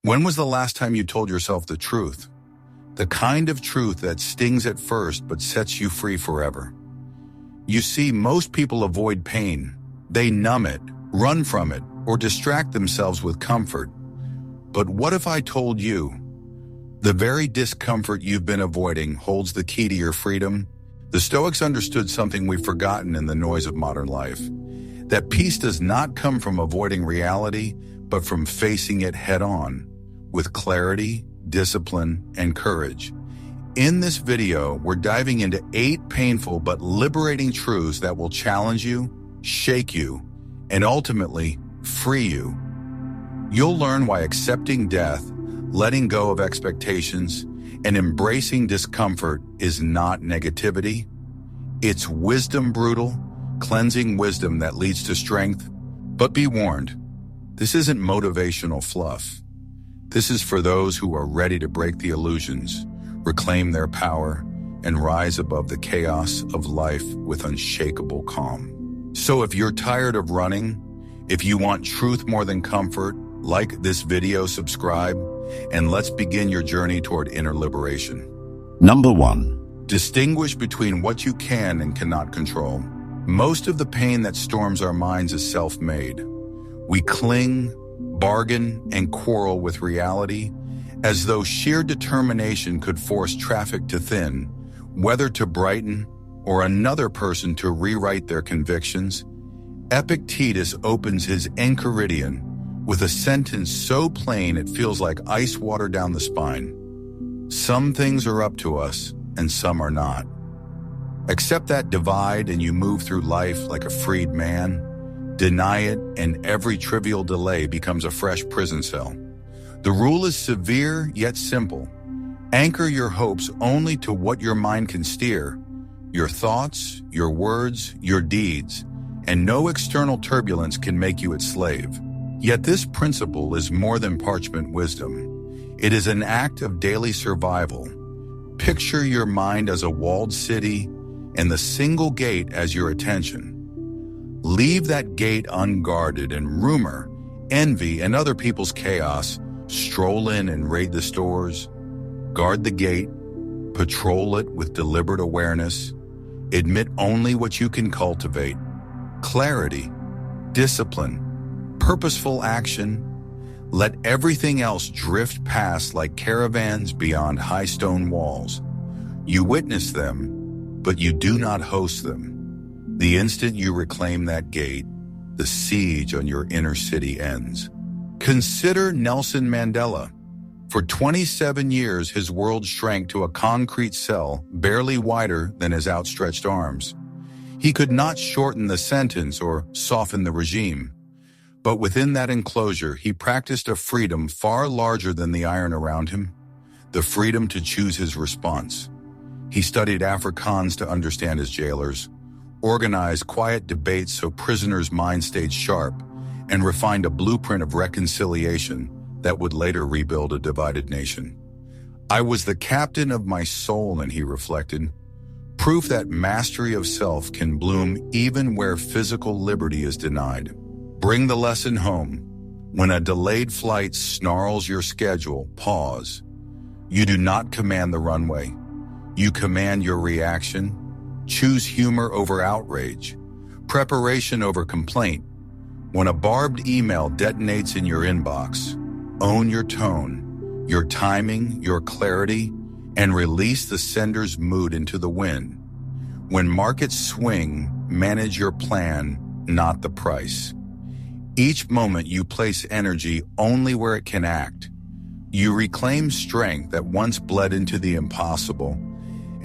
When was the last time you told yourself the truth? The kind of truth that stings at first but sets you free forever. You see, most people avoid pain. They numb it, run from it, or distract themselves with comfort. But what if I told you, the very discomfort you've been avoiding holds the key to your freedom? The Stoics understood something we've forgotten in the noise of modern life. That peace does not come from avoiding reality, but from facing it head-on, with clarity, discipline, and courage. In this video, we're diving into 8 painful but liberating truths that will challenge you, shake you, and ultimately free you. You'll learn why accepting death, letting go of expectations, and embracing discomfort is not negativity. It's wisdom, brutal, cleansing wisdom that leads to strength. But be warned, this isn't motivational fluff. This is for those who are ready to break the illusions, reclaim their power, and rise above the chaos of life with unshakable calm. So if you're tired of running, if you want truth more than comfort, like this video, subscribe, and let's begin your journey toward inner liberation. Number 1. Distinguish between what you can and cannot control. Most of the pain that storms our minds is self-made. We cling, bargain, and quarrel with reality as though sheer determination could force traffic to thin, weather to brighten, or another person to rewrite their convictions. Epictetus opens his Enchiridion with a sentence so plain it feels like ice water down the spine. Some things are up to us, and some are not. Accept that divide and you move through life like a freed man. Deny it, and every trivial delay becomes a fresh prison cell. The rule is severe yet simple. Anchor your hopes only to what your mind can steer, your thoughts, your words, your deeds, and no external turbulence can make you its slave. Yet this principle is more than parchment wisdom. It is an act of daily survival. Picture your mind as a walled city and the single gate as your attention. Leave that gate unguarded, and rumor, envy, and other people's chaos stroll in and raid the stores. Guard the gate, patrol it with deliberate awareness. Admit only what you can cultivate. Clarity, discipline, purposeful action. Let everything else drift past like caravans beyond high stone walls. You witness them, but you do not host them. The instant you reclaim that gate, the siege on your inner city ends. Consider Nelson Mandela. For 27 years, his world shrank to a concrete cell barely wider than his outstretched arms. He could not shorten the sentence or soften the regime. But within that enclosure, he practiced a freedom far larger than the iron around him, the freedom to choose his response. He studied Afrikaans to understand his jailers, organized quiet debates so prisoners' minds stayed sharp, and refined a blueprint of reconciliation that would later rebuild a divided nation. I was the captain of my soul, and he reflected, proof that mastery of self can bloom even where physical liberty is denied. Bring the lesson home. When a delayed flight snarls your schedule, pause. You do not command the runway. You command your reaction. Choose humor over outrage, preparation over complaint. When a barbed email detonates in your inbox, own your tone, your timing, your clarity, and release the sender's mood into the wind. When markets swing, manage your plan, not the price. Each moment you place energy only where it can act. You reclaim strength that once bled into the impossible,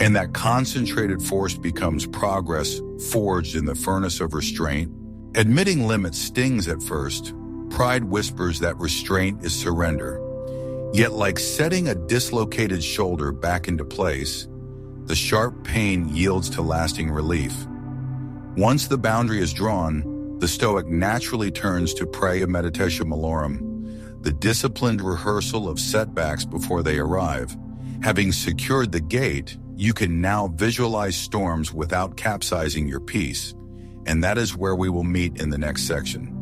and that concentrated force becomes progress forged in the furnace of restraint. Admitting limits stings at first. Pride whispers that restraint is surrender. Yet like setting a dislocated shoulder back into place, the sharp pain yields to lasting relief. Once the boundary is drawn, the Stoic naturally turns to prayer meditatio malorum, the disciplined rehearsal of setbacks before they arrive. Having secured the gate, you can now visualize storms without capsizing your peace, and that is where we will meet in the next section.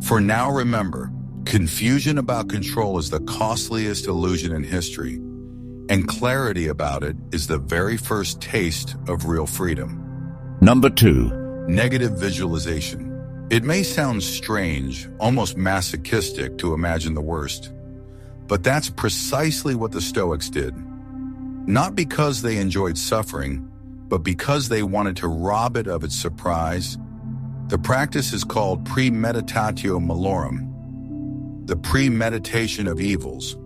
For now, remember, Confusion about control is the costliest illusion in history, and clarity about it is the very first taste of real freedom. Number 2. Negative visualization. It may sound strange, almost masochistic to imagine the worst, but that's precisely what the Stoics did. Not because they enjoyed suffering, but because they wanted to rob it of its surprise. The practice is called premeditatio malorum, the premeditation of evils.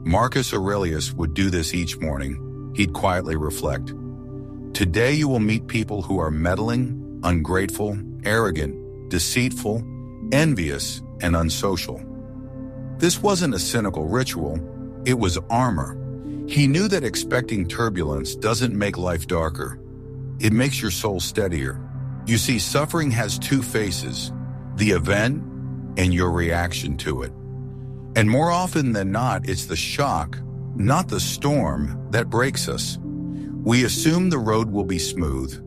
Marcus Aurelius would do this each morning. He'd quietly reflect. Today you will meet people who are meddling, ungrateful, arrogant, deceitful, envious, and unsocial. This wasn't a cynical ritual, it was armor. He knew that expecting turbulence doesn't make life darker. It makes your soul steadier. You see, suffering has two faces, the event and your reaction to it. And more often than not, it's the shock, not the storm, that breaks us. We assume the road will be smooth.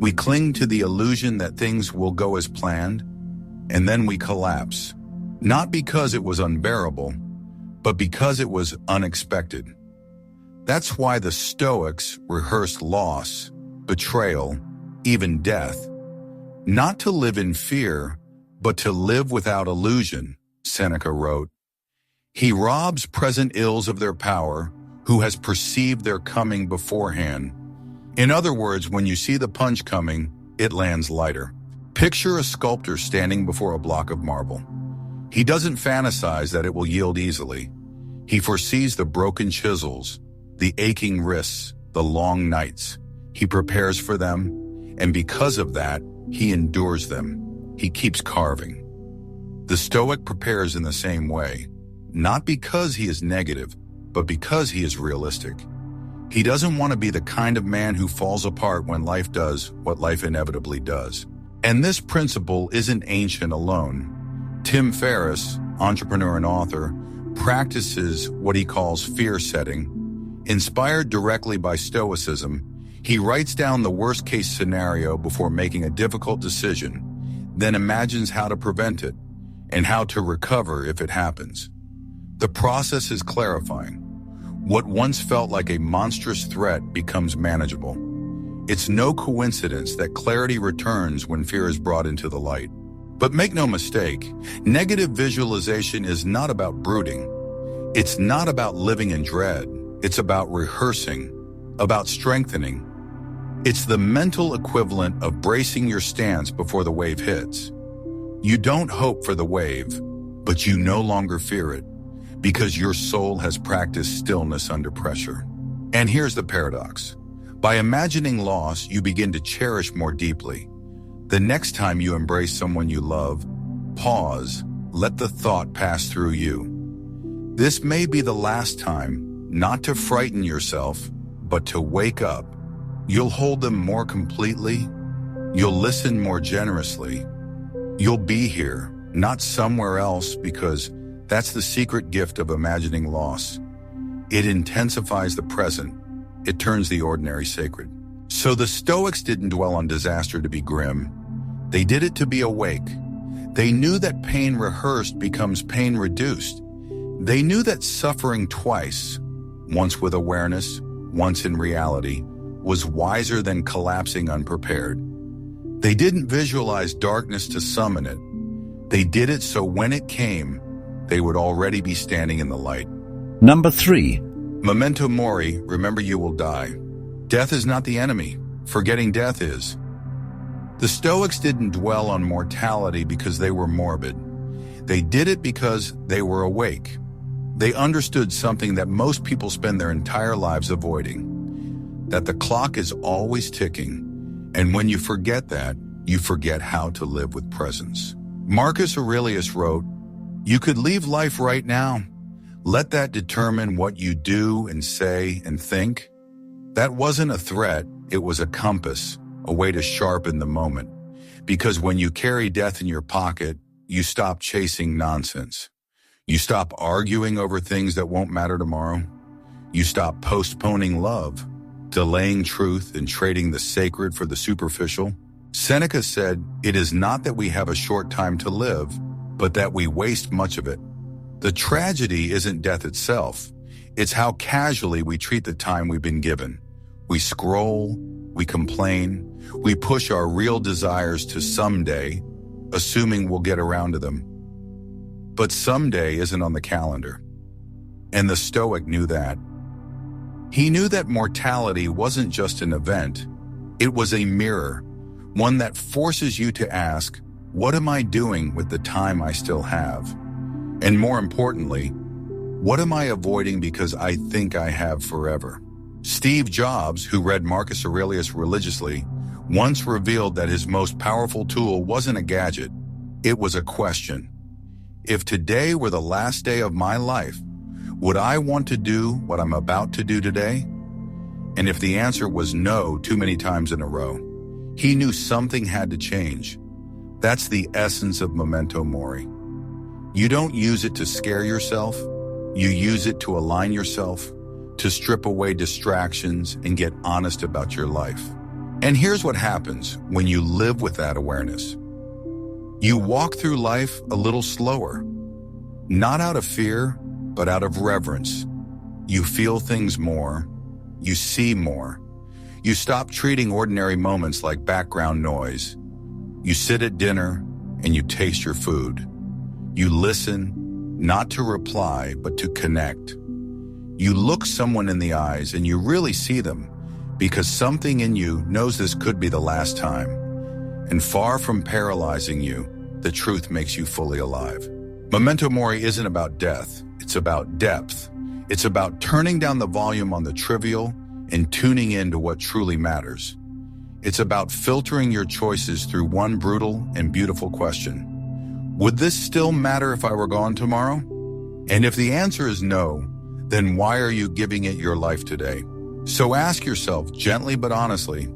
We cling to the illusion that things will go as planned, and then we collapse. Not because it was unbearable, but because it was unexpected. That's why the Stoics rehearsed loss, betrayal, even death. Not to live in fear, but to live without illusion, Seneca wrote. He robs present ills of their power, who has perceived their coming beforehand. In other words, when you see the punch coming, it lands lighter. Picture a sculptor standing before a block of marble. He doesn't fantasize that it will yield easily. He foresees the broken chisels, the aching wrists, the long nights. He prepares for them, and because of that, he endures them. He keeps carving. The Stoic prepares in the same way, not because he is negative, but because he is realistic. He doesn't want to be the kind of man who falls apart when life does what life inevitably does. And this principle isn't ancient alone. Tim Ferriss, entrepreneur and author, practices what he calls fear setting. Inspired directly by Stoicism, he writes down the worst-case scenario before making a difficult decision, then imagines how to prevent it and how to recover if it happens. The process is clarifying. What once felt like a monstrous threat becomes manageable. It's no coincidence that clarity returns when fear is brought into the light. But make no mistake, negative visualization is not about brooding. It's not about living in dread. It's about rehearsing, about strengthening. It's the mental equivalent of bracing your stance before the wave hits. You don't hope for the wave, but you no longer fear it, because your soul has practiced stillness under pressure. And here's the paradox. By imagining loss, you begin to cherish more deeply. The next time you embrace someone you love, pause, let the thought pass through you. This may be the last time, not to frighten yourself, but to wake up. You'll hold them more completely. You'll listen more generously. You'll be here, not somewhere else, because that's the secret gift of imagining loss. It intensifies the present. It turns the ordinary sacred. So the Stoics didn't dwell on disaster to be grim. They did it to be awake. They knew that pain rehearsed becomes pain reduced. They knew that suffering twice, once with awareness, once in reality, was wiser than collapsing unprepared. They didn't visualize darkness to summon it. They did it so when it came, they would already be standing in the light. Number 3. Memento Mori, remember you will die. Death is not the enemy. Forgetting death is. The Stoics didn't dwell on mortality because they were morbid. They did it because they were awake. They understood something that most people spend their entire lives avoiding, that the clock is always ticking, and when you forget that, you forget how to live with presence. Marcus Aurelius wrote, "You could leave life right now. Let that determine what you do and say and think." That wasn't a threat, it was a compass, a way to sharpen the moment. Because when you carry death in your pocket, you stop chasing nonsense. You stop arguing over things that won't matter tomorrow. You stop postponing love, delaying truth, and trading the sacred for the superficial. Seneca said, "It is not that we have a short time to live, but that we waste much of it." The tragedy isn't death itself. It's how casually we treat the time we've been given. We scroll, we complain, we push our real desires to someday, assuming we'll get around to them. But someday isn't on the calendar. And the Stoic knew that. He knew that mortality wasn't just an event. It was a mirror, one that forces you to ask, what am I doing with the time I still have? And more importantly, what am I avoiding because I think I have forever? Steve Jobs, who read Marcus Aurelius religiously, once revealed that his most powerful tool wasn't a gadget, it was a question. If today were the last day of my life, would I want to do what I'm about to do today? And if the answer was no too many times in a row, he knew something had to change. That's the essence of Memento Mori. You don't use it to scare yourself. You use it to align yourself, to strip away distractions and get honest about your life. And here's what happens when you live with that awareness. You walk through life a little slower, not out of fear, but out of reverence. You feel things more. You see more. You stop treating ordinary moments like background noise. You sit at dinner and you taste your food. You listen, not to reply, but to connect. You look someone in the eyes and you really see them because something in you knows this could be the last time. And far from paralyzing you, the truth makes you fully alive. Memento Mori isn't about death. It's about depth. It's about turning down the volume on the trivial and tuning in to what truly matters. It's about filtering your choices through one brutal and beautiful question. Would this still matter if I were gone tomorrow? And if the answer is no, then why are you giving it your life today? So ask yourself gently but honestly,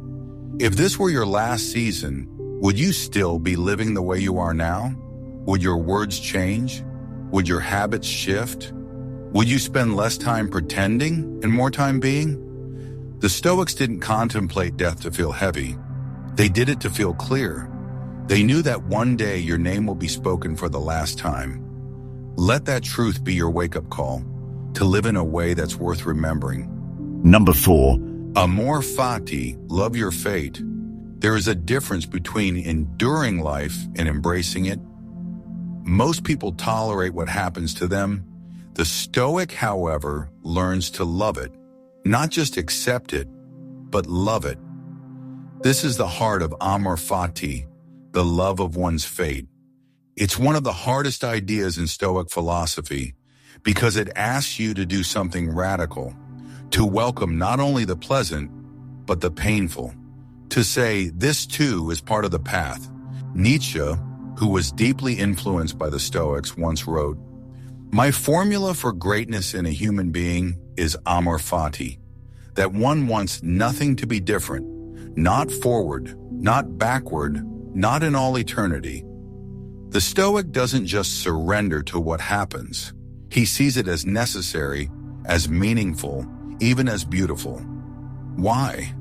if this were your last season, would you still be living the way you are now? Would your words change? Would your habits shift? Would you spend less time pretending and more time being? The Stoics didn't contemplate death to feel heavy. They did it to feel clear. They knew that one day your name will be spoken for the last time. Let that truth be your wake-up call to live in a way that's worth remembering. Number 4. Amor Fati, love your fate. There is a difference between enduring life and embracing it. Most people tolerate what happens to them. The Stoic, however, learns to love it. Not just accept it, but love it. This is the heart of Amor Fati, the love of one's fate. It's one of the hardest ideas in Stoic philosophy because it asks you to do something radical, to welcome not only the pleasant, but the painful, to say this too is part of the path. Nietzsche, who was deeply influenced by the Stoics, once wrote, "My formula for greatness in a human being is Amor Fati, that one wants nothing to be different, not forward, not backward, not in all eternity." The Stoic doesn't just surrender to what happens. He sees it as necessary, as meaningful, even as beautiful. Why?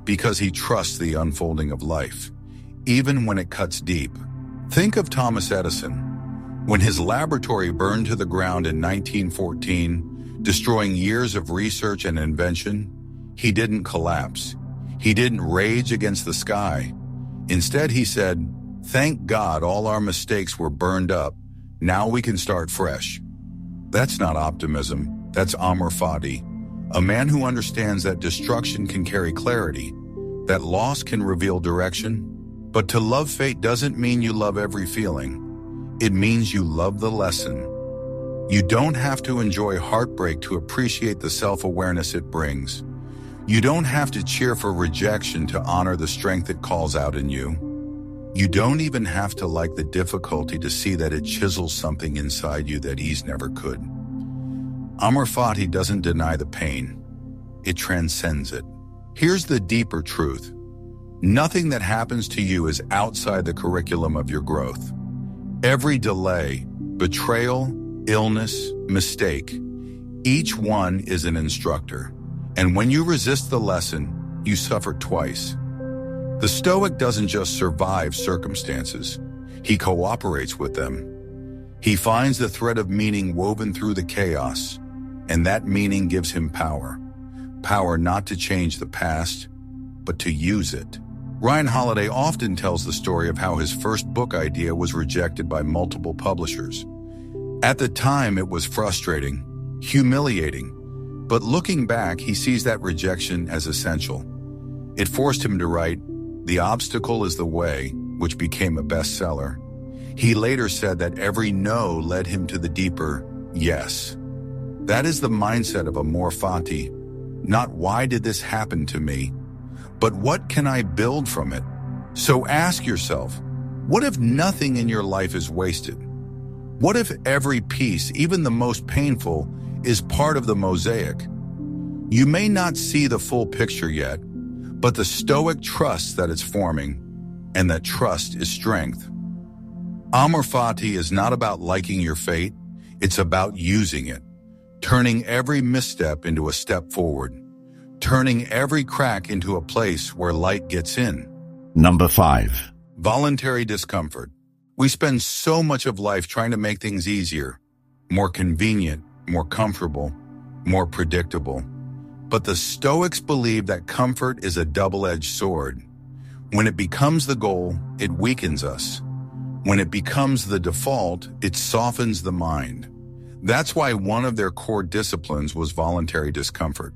Because he trusts the unfolding of life, even when it cuts deep. Think of Thomas Edison. When his laboratory burned to the ground in 1914, destroying years of research and invention, he didn't collapse. He didn't rage against the sky. Instead, he said, "Thank God all our mistakes were burned up. Now we can start fresh." That's not optimism. That's Amor Fati, a man who understands that destruction can carry clarity, that loss can reveal direction. But to love fate doesn't mean you love every feeling. It means you love the lesson. You don't have to enjoy heartbreak to appreciate the self-awareness it brings. You don't have to cheer for rejection to honor the strength it calls out in you. You don't even have to like the difficulty to see that it chisels something inside you that ease never could. Amor Fati doesn't deny the pain. It transcends it. Here's the deeper truth. Nothing that happens to you is outside the curriculum of your growth. Every delay, betrayal, illness, mistake, each one is an instructor. And when you resist the lesson, you suffer twice. The Stoic doesn't just survive circumstances. He cooperates with them. He finds the thread of meaning woven through the chaos, and that meaning gives him power. Power not to change the past, but to use it. Ryan Holiday often tells the story of how his first book idea was rejected by multiple publishers. At the time, it was frustrating, humiliating, but looking back, he sees that rejection as essential. It forced him to write The Obstacle is the Way, which became a bestseller. He later said that every no led him to the deeper yes. That is the mindset of Amor Fati. Not why did this happen to me, but what can I build from it? So ask yourself, what if nothing in your life is wasted? What if every piece, even the most painful, is part of the mosaic? You may not see the full picture yet, but the Stoic trusts that it's forming, and that trust is strength. Amor Fati is not about liking your fate, it's about using it, turning every misstep into a step forward, turning every crack into a place where light gets in. Number 5. Voluntary discomfort. We spend so much of life trying to make things easier, more convenient, more comfortable, more predictable. But the Stoics believe that comfort is a double-edged sword. When it becomes the goal, it weakens us. When it becomes the default, it softens the mind. That's why one of their core disciplines was voluntary discomfort,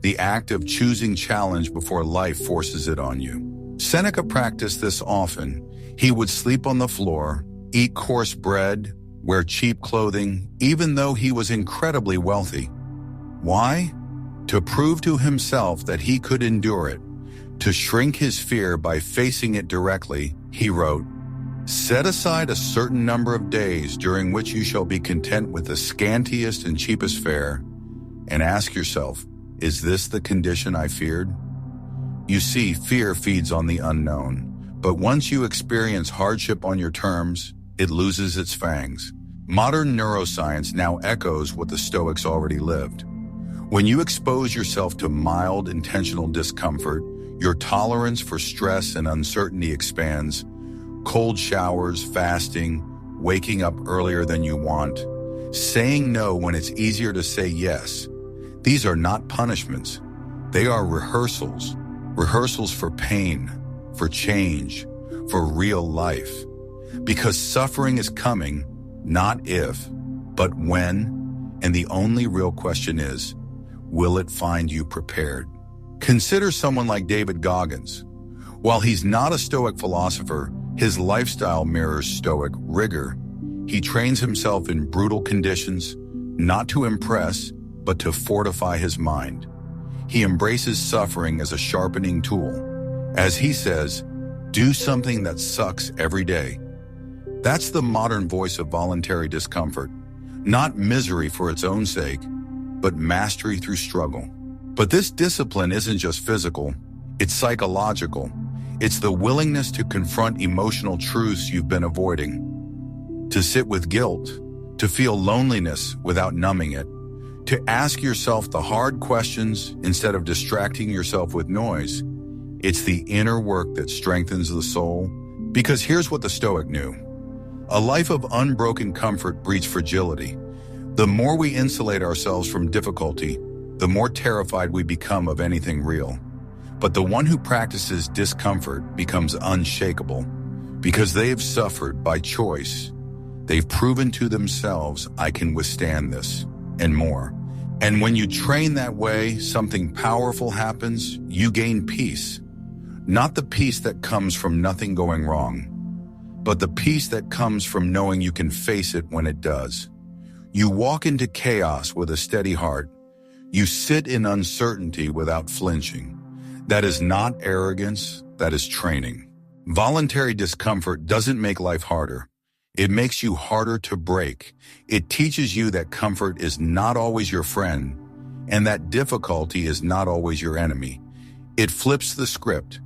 the act of choosing challenge before life forces it on you. Seneca practiced this often. He would sleep on the floor, eat coarse bread, wear cheap clothing, even though he was incredibly wealthy. Why? To prove to himself that he could endure it. To shrink his fear by facing it directly, he wrote, "Set aside a certain number of days during which you shall be content with the scantiest and cheapest fare, and ask yourself, is this the condition I feared?" You see, fear feeds on the unknown, but once you experience hardship on your terms, it loses its fangs. Modern neuroscience now echoes what the Stoics already lived. When you expose yourself to mild, intentional discomfort, your tolerance for stress and uncertainty expands. Cold showers, fasting, waking up earlier than you want, saying no when it's easier to say yes. These are not punishments. They are rehearsals. Rehearsals for pain, for change, for real life. Because suffering is coming, not if, but when, and the only real question is, will it find you prepared? Consider someone like David Goggins. While he's not a Stoic philosopher, his lifestyle mirrors Stoic rigor. He trains himself in brutal conditions, not to impress, but to fortify his mind. He embraces suffering as a sharpening tool. As he says, do something that sucks every day. That's the modern voice of voluntary discomfort. Not misery for its own sake, but mastery through struggle. But this discipline isn't just physical, it's psychological. It's the willingness to confront emotional truths you've been avoiding, to sit with guilt, to feel loneliness without numbing it, to ask yourself the hard questions instead of distracting yourself with noise. It's the inner work that strengthens the soul. Because here's what the Stoic knew. A life of unbroken comfort breeds fragility. The more we insulate ourselves from difficulty, the more terrified we become of anything real. But the one who practices discomfort becomes unshakable because they have suffered by choice. They've proven to themselves, I can withstand this, and more. And when you train that way, something powerful happens. You gain peace. Not the peace that comes from nothing going wrong, but the peace that comes from knowing you can face it when it does. You walk into chaos with a steady heart. You sit in uncertainty without flinching. That is not arrogance, that is training. Voluntary discomfort doesn't make life harder. It makes you harder to break. It teaches you that comfort is not always your friend, and that difficulty is not always your enemy. It flips the script.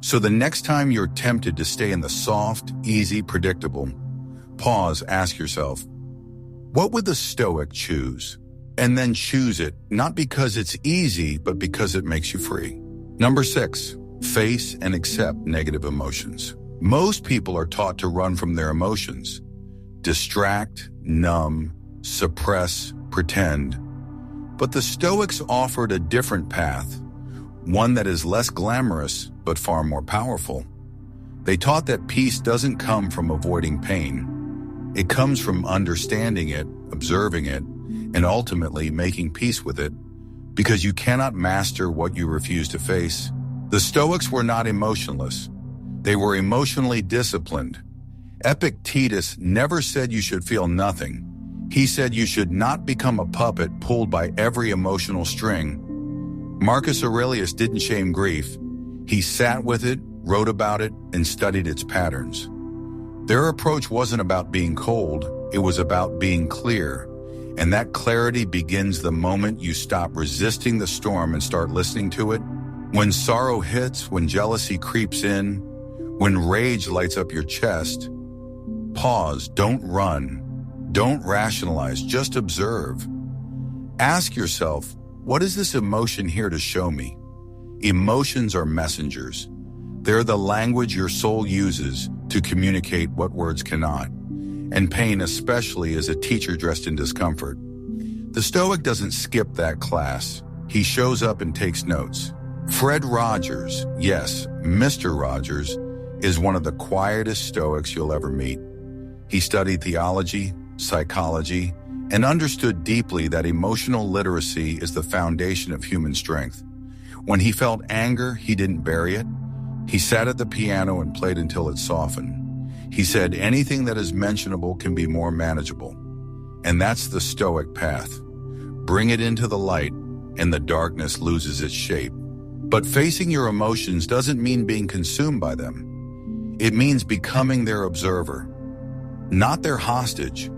So the next time you're tempted to stay in the soft, easy, predictable, pause, ask yourself, what would the Stoic choose? And then choose it, not because it's easy, but because it makes you free. Number 6, face and accept negative emotions. Most people are taught to run from their emotions, distract, numb, suppress, pretend. But the Stoics offered a different path, one that is less glamorous but far more powerful. They taught that peace doesn't come from avoiding pain. It comes from understanding it, observing it, and ultimately making peace with it, because you cannot master what you refuse to face. The Stoics were not emotionless. They were emotionally disciplined. Epictetus never said you should feel nothing. He said you should not become a puppet pulled by every emotional string. Marcus Aurelius didn't shame grief. He sat with it, wrote about it, and studied its patterns. Their approach wasn't about being cold, it was about being clear. And that clarity begins the moment you stop resisting the storm and start listening to it. When sorrow hits, when jealousy creeps in, when rage lights up your chest, pause, don't run, don't rationalize, just observe. Ask yourself, what is this emotion here to show me? Emotions are messengers. They're the language your soul uses to communicate what words cannot. And pain especially is a teacher dressed in discomfort. The Stoic doesn't skip that class. He shows up and takes notes. Fred Rogers, yes, Mr. Rogers, is one of the quietest Stoics you'll ever meet. He studied theology, psychology, and understood deeply that emotional literacy is the foundation of human strength. When he felt anger, he didn't bury it. He sat at the piano and played until it softened. He said anything that is mentionable can be more manageable. And that's the Stoic path. Bring it into the light, and the darkness loses its shape. But facing your emotions doesn't mean being consumed by them. It means becoming their observer, not their hostage.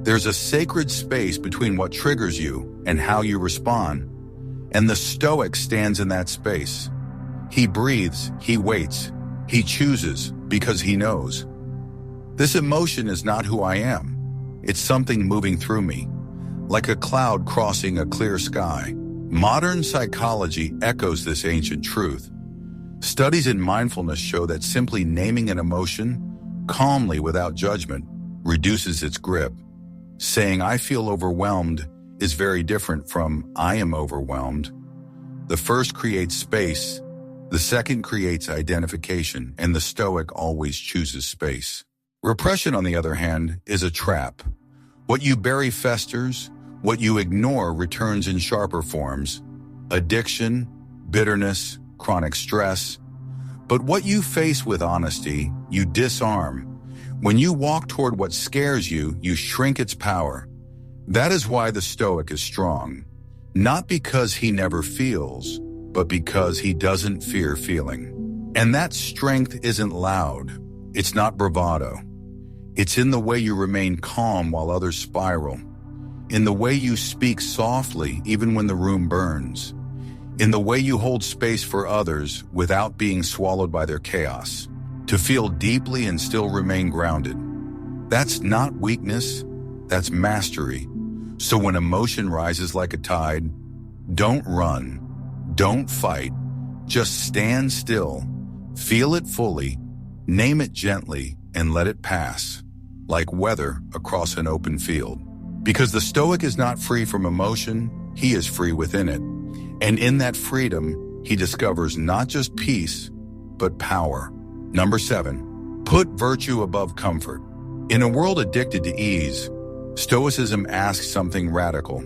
There's a sacred space between what triggers you and how you respond, and the Stoic stands in that space. He breathes, he waits, he chooses because he knows. This emotion is not who I am. It's something moving through me, like a cloud crossing a clear sky. Modern psychology echoes this ancient truth. Studies in mindfulness show that simply naming an emotion, calmly without judgment, reduces its grip. Saying I feel overwhelmed is very different from I am overwhelmed. The first creates space, the second creates identification, and the Stoic always chooses space. Repression, on the other hand, is a trap. What you bury festers, what you ignore returns in sharper forms. Addiction, bitterness, chronic stress. But what you face with honesty, you disarm. When you walk toward what scares you, you shrink its power. That is why the Stoic is strong. Not because he never feels, but because he doesn't fear feeling. And that strength isn't loud. It's not bravado. It's in the way you remain calm while others spiral. In the way you speak softly even when the room burns. In the way you hold space for others without being swallowed by their chaos. To feel deeply and still remain grounded. That's not weakness, that's mastery. So when emotion rises like a tide, don't run, don't fight, just stand still, feel it fully, name it gently, and let it pass, like weather across an open field. Because the Stoic is not free from emotion, he is free within it. And in that freedom, he discovers not just peace, but power. Number 7, put virtue above comfort. In a world addicted to ease, Stoicism asks something radical.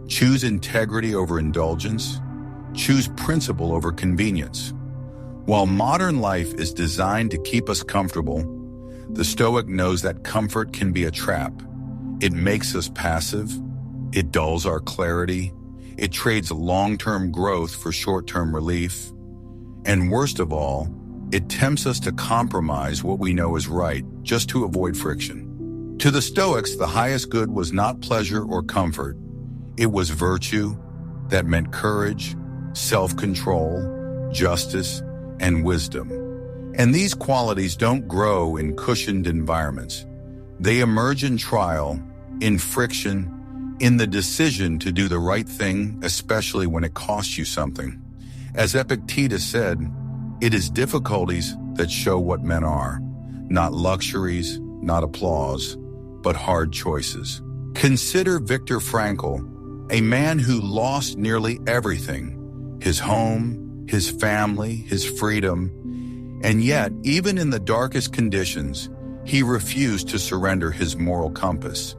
Choose integrity over indulgence. Choose principle over convenience. While modern life is designed to keep us comfortable, the Stoic knows that comfort can be a trap. It makes us passive. It dulls our clarity. It trades long-term growth for short-term relief. And worst of all, it tempts us to compromise what we know is right just to avoid friction. To the Stoics, the highest good was not pleasure or comfort. It was virtue that meant courage, self-control, justice, and wisdom. And these qualities don't grow in cushioned environments. They emerge in trial, in friction, in the decision to do the right thing, especially when it costs you something. As Epictetus said, it is difficulties that show what men are, not luxuries, not applause, but hard choices. Consider Viktor Frankl, a man who lost nearly everything: his home, his family, his freedom, and yet, even in the darkest conditions, he refused to surrender his moral compass.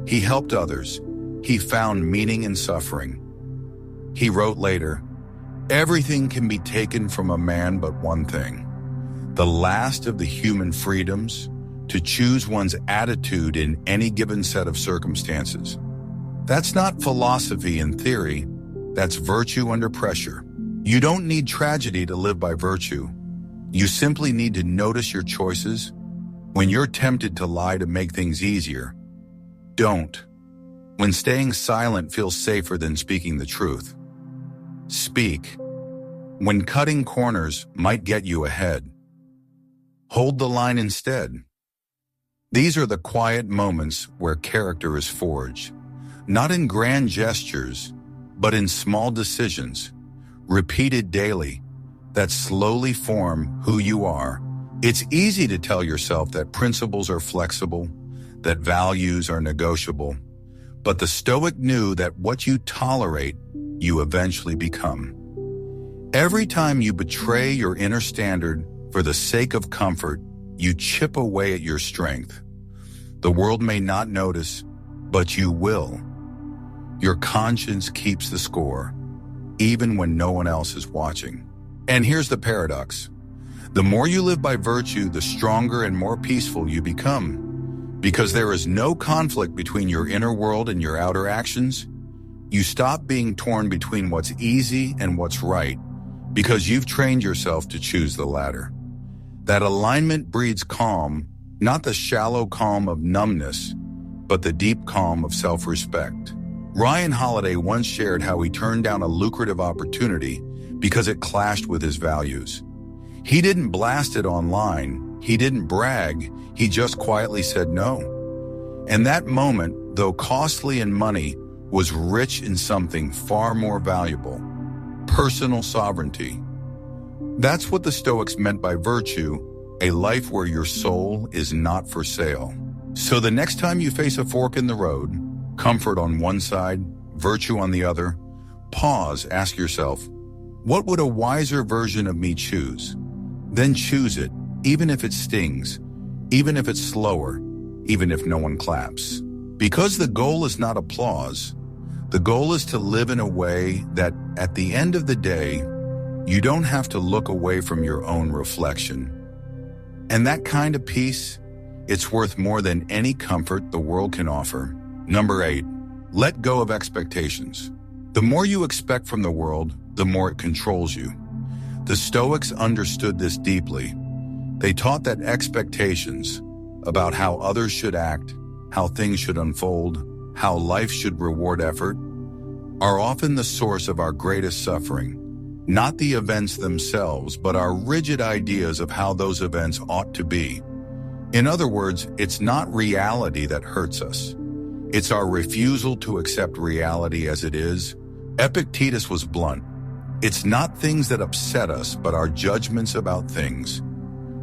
He helped others. He found meaning in suffering. He wrote later, "Everything can be taken from a man but one thing, the last of the human freedoms, to choose one's attitude in any given set of circumstances." That's not philosophy in theory, that's virtue under pressure. You don't need tragedy to live by virtue. You simply need to notice your choices. When you're tempted to lie to make things easier, don't. When staying silent feels safer than speaking the truth, speak. When cutting corners might get you ahead, hold the line instead. These are the quiet moments where character is forged, not in grand gestures, but in small decisions, repeated daily, that slowly form who you are. It's easy to tell yourself that principles are flexible, that values are negotiable, but the Stoic knew that what you tolerate, you eventually become. Every time you betray your inner standard for the sake of comfort, you chip away at your strength. The world may not notice, but you will. Your conscience keeps the score, even when no one else is watching. And here's the paradox. The more you live by virtue, the stronger and more peaceful you become. Because there is no conflict between your inner world and your outer actions, you stop being torn between what's easy and what's right, because you've trained yourself to choose the latter. That alignment breeds calm, not the shallow calm of numbness, but the deep calm of self-respect. Ryan Holiday once shared how he turned down a lucrative opportunity because it clashed with his values. He didn't blast it online, he didn't brag, he just quietly said no. And that moment, though costly in money, was rich in something far more valuable: personal sovereignty. That's what the Stoics meant by virtue, a life where your soul is not for sale. So the next time you face a fork in the road, comfort on one side, virtue on the other, pause, ask yourself, what would a wiser version of me choose? Then choose it, even if it stings, even if it's slower, even if no one claps. Because the goal is not applause, the goal is to live in a way that, at the end of the day, you don't have to look away from your own reflection. And that kind of peace, it's worth more than any comfort the world can offer. Number 8, let go of expectations. The more you expect from the world, the more it controls you. The Stoics understood this deeply. They taught that expectations about how others should act, how things should unfold, how life should reward effort, are often the source of our greatest suffering. Not the events themselves, but our rigid ideas of how those events ought to be. In other words, it's not reality that hurts us. It's our refusal to accept reality as it is. Epictetus was blunt. It's not things that upset us, but our judgments about things.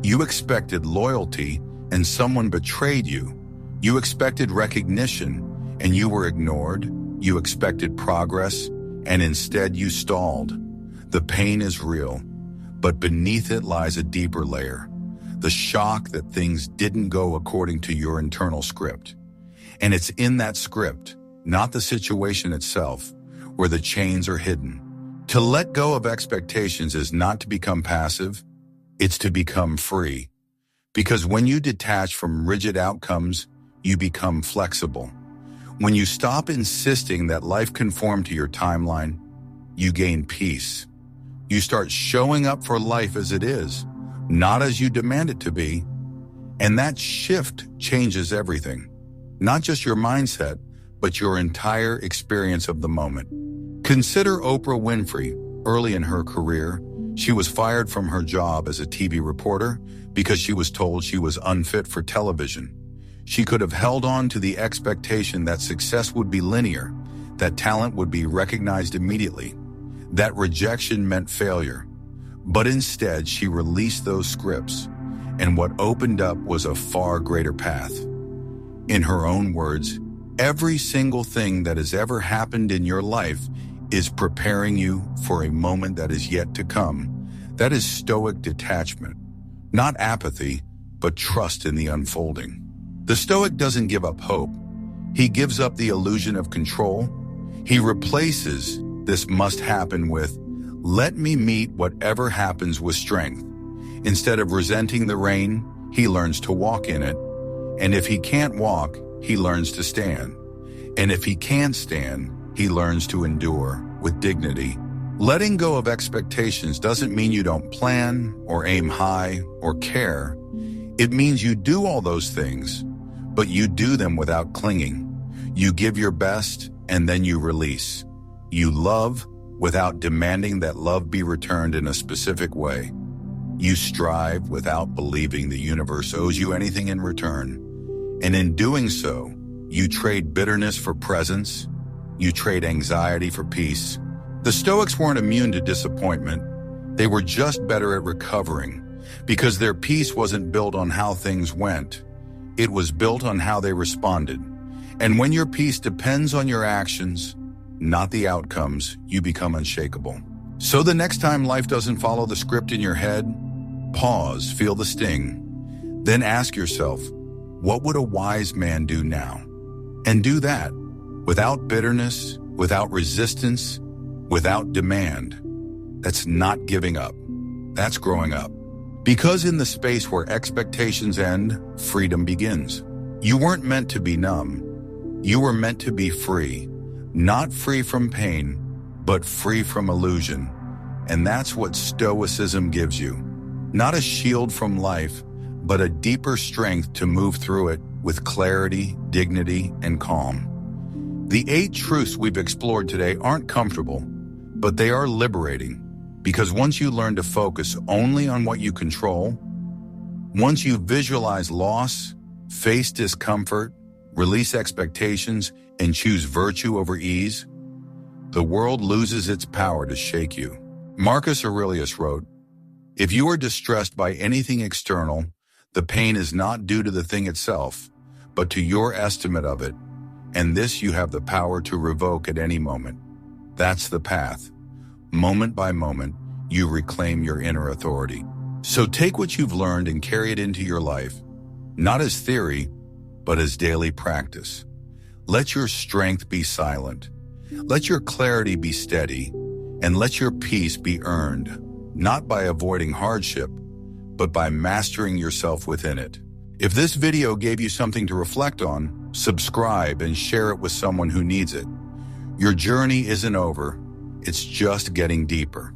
You expected loyalty, and someone betrayed you. You expected recognition, and you were ignored. You expected progress, and instead you stalled. The pain is real, but beneath it lies a deeper layer. The shock that things didn't go according to your internal script. And it's in that script, not the situation itself, where the chains are hidden. To let go of expectations is not to become passive, it's to become free. Because when you detach from rigid outcomes, you become flexible. When you stop insisting that life conform to your timeline, you gain peace. You start showing up for life as it is, not as you demand it to be. And that shift changes everything. Not just your mindset, but your entire experience of the moment. Consider Oprah Winfrey. Early in her career, she was fired from her job as a TV reporter because she was told she was unfit for television. She could have held on to the expectation that success would be linear, that talent would be recognized immediately, that rejection meant failure. But instead, she released those scripts, and what opened up was a far greater path. In her own words, every single thing that has ever happened in your life is preparing you for a moment that is yet to come. That is Stoic detachment. Not apathy, but trust in the unfolding. The Stoic doesn't give up hope. He gives up the illusion of control. He replaces this must happen with, let me meet whatever happens with strength. Instead of resenting the rain, he learns to walk in it. And if he can't walk, he learns to stand. And if he can't stand, he learns to endure with dignity. Letting go of expectations doesn't mean you don't plan or aim high or care. It means you do all those things, but you do them without clinging. You give your best and then you release. You love without demanding that love be returned in a specific way. You strive without believing the universe owes you anything in return. And in doing so, you trade bitterness for presence. You trade anxiety for peace. The Stoics weren't immune to disappointment. They were just better at recovering, because their peace wasn't built on how things went. It was built on how they responded. And when your peace depends on your actions, not the outcomes, you become unshakable. So the next time life doesn't follow the script in your head, pause, feel the sting. Then ask yourself, what would a wise man do now? And do that without bitterness, without resistance, without demand. That's not giving up. That's growing up. Because in the space where expectations end, freedom begins. You weren't meant to be numb. You were meant to be free. Not free from pain, but free from illusion. And that's what Stoicism gives you. Not a shield from life, but a deeper strength to move through it with clarity, dignity, and calm. The 8 truths we've explored today aren't comfortable, but they are liberating. Because once you learn to focus only on what you control, once you visualize loss, face discomfort, release expectations, and choose virtue over ease, the world loses its power to shake you. Marcus Aurelius wrote, "If you are distressed by anything external, the pain is not due to the thing itself, but to your estimate of it, and this you have the power to revoke at any moment." That's the path. Moment by moment, you reclaim your inner authority. So take what you've learned and carry it into your life, not as theory, but as daily practice. Let your strength be silent. Let your clarity be steady, and let your peace be earned, not by avoiding hardship, but by mastering yourself within it. If this video gave you something to reflect on, subscribe and share it with someone who needs it. Your journey isn't over, it's just getting deeper.